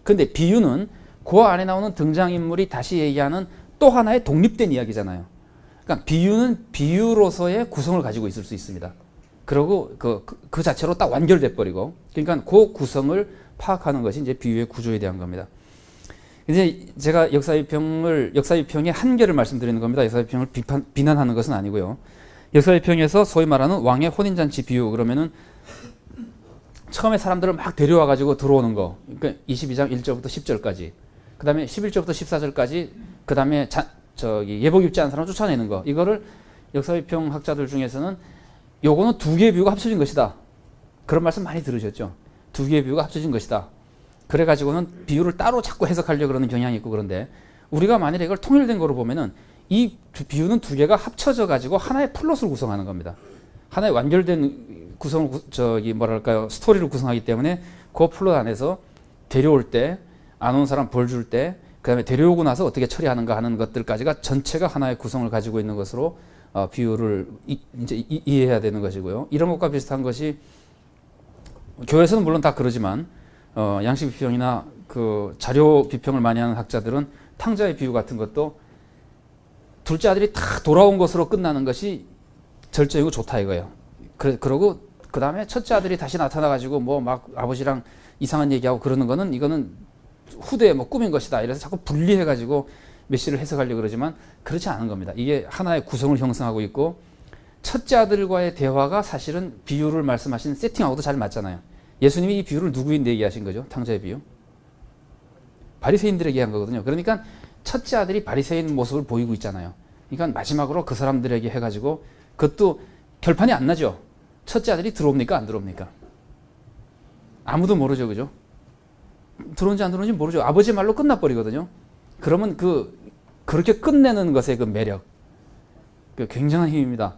근데 비유는 그 안에 나오는 등장인물이 다시 얘기하는 또 하나의 독립된 이야기잖아요. 그러니까 비유는 비유로서의 구성을 가지고 있을 수 있습니다. 그리고 그 자체로 딱 완결돼 버리고, 그러니까 그 구성을 파악하는 것이 이제 비유의 구조에 대한 겁니다. 이제 제가 역사비평의 한계를 말씀드리는 겁니다. 역사비평을 비난하는 것은 아니고요. 역사비평에서 소위 말하는 왕의 혼인잔치 비유, 그러면은 처음에 사람들을 막 데려와 가지고 들어오는 거, 그러니까 22장 1절부터 10절까지, 그 다음에 11절부터 14절까지, 그 다음에 예복 입지 않은 사람을 쫓아내는 거, 이거를 역사비평 학자들 중에서는 요거는 두 개의 비유가 합쳐진 것이다, 그런 말씀 많이 들으셨죠. 두 개의 비유가 합쳐진 것이다. 그래가지고는 비유를 따로 자꾸 해석하려고 그러는 경향이 있고, 그런데 우리가 만일에 이걸 통일된 거로 보면은 이 비유는 두 개가 합쳐져 가지고 하나의 플롯을 구성하는 겁니다. 하나의 완결된 구성을, 스토리를 구성하기 때문에 그 플롯 안에서 데려올 때, 안 온 사람 벌 줄 때, 그 다음에 데려오고 나서 어떻게 처리하는가 하는 것들까지가 전체가 하나의 구성을 가지고 있는 것으로 비유를 이제 이해해야 되는 것이고요. 이런 것과 비슷한 것이 교회에서는 물론 다 그러지만 양식 비평이나 그 자료 비평을 많이 하는 학자들은 탕자의 비유 같은 것도 둘째 아들이 다 돌아온 것으로 끝나는 것이 절정이고 좋다 이거예요. 그러고 그 다음에 첫째 아들이 다시 나타나가지고 뭐 막 아버지랑 이상한 얘기하고 그러는 거는, 이거는 후대에 뭐 꾸민 것이다, 이래서 자꾸 분리해가지고 메시를 해석하려고 그러지만 그렇지 않은 겁니다. 이게 하나의 구성을 형성하고 있고, 첫째 아들과의 대화가 사실은 비유를 말씀하신 세팅하고도 잘 맞잖아요. 예수님이 이 비유를 누구인데 얘기하신 거죠? 탕자의 비유. 바리새인들에게 한 거거든요. 그러니까 첫째 아들이 바리새인 모습을 보이고 있잖아요. 그러니까 마지막으로 그 사람들에게 해가지고, 그것도 결판이 안 나죠. 첫째 아들이 들어옵니까? 안 들어옵니까? 아무도 모르죠. 그죠? 들어온지 안 들어온지 모르죠. 아버지 말로 끝나버리거든요. 그러면 그렇게 끝내는 것의 그 매력, 굉장한 힘입니다.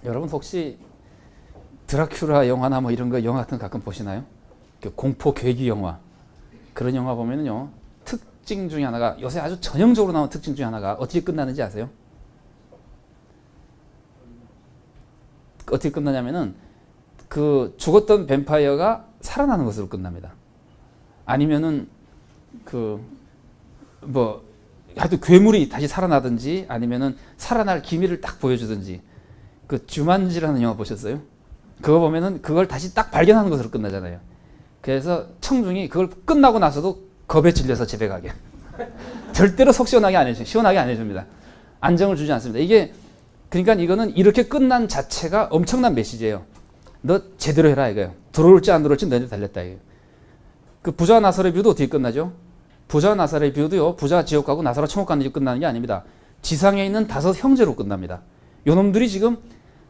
여러분 혹시 드라큘라 영화나 뭐 이런 거, 영화 같은 거 가끔 보시나요? 공포 괴기 영화. 그런 영화 보면은요, 특징 중에 하나가, 요새 아주 전형적으로 나오는 특징 중에 하나가 어떻게 끝나는지 아세요? 어떻게 끝나냐면은 죽었던 뱀파이어가 살아나는 것으로 끝납니다. 아니면은 하여튼 괴물이 다시 살아나든지, 아니면은 살아날 기미를 딱 보여주든지. 주만지라는 영화 보셨어요? 그거 보면은 그걸 다시 딱 발견하는 것으로 끝나잖아요. 그래서 청중이 그걸 끝나고 나서도 겁에 질려서 집에 가게. 절대로 속 시원하게 안 해줍니다. 안정을 주지 않습니다. 그러니까 이거는 이렇게 끝난 자체가 엄청난 메시지예요. 너 제대로 해라 이거예요. 들어올지 안 들어올지 너희들 달렸다 이거예요. 부자 나사로의 비유도 어떻게 끝나죠? 부자 나사로의 비유도요, 부자 지옥 가고 나사로 천국 가는 집 끝나는 게 아닙니다. 지상에 있는 5 형제로 끝납니다. 요놈들이 지금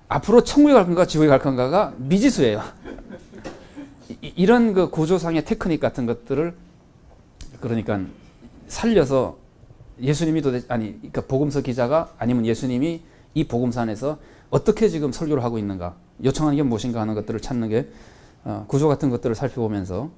앞으로 천국에 갈 건가 지옥에 갈 건가가 미지수예요. 이런 구조상의 테크닉 같은 것들을 그러니까 살려서 예수님이 그러니까 복음서 기자가, 아니면 예수님이 이 복음서 안에서 어떻게 지금 설교를 하고 있는가, 요청하는 게 무엇인가 하는 것들을 찾는 게, 구조 같은 것들을 살펴보면서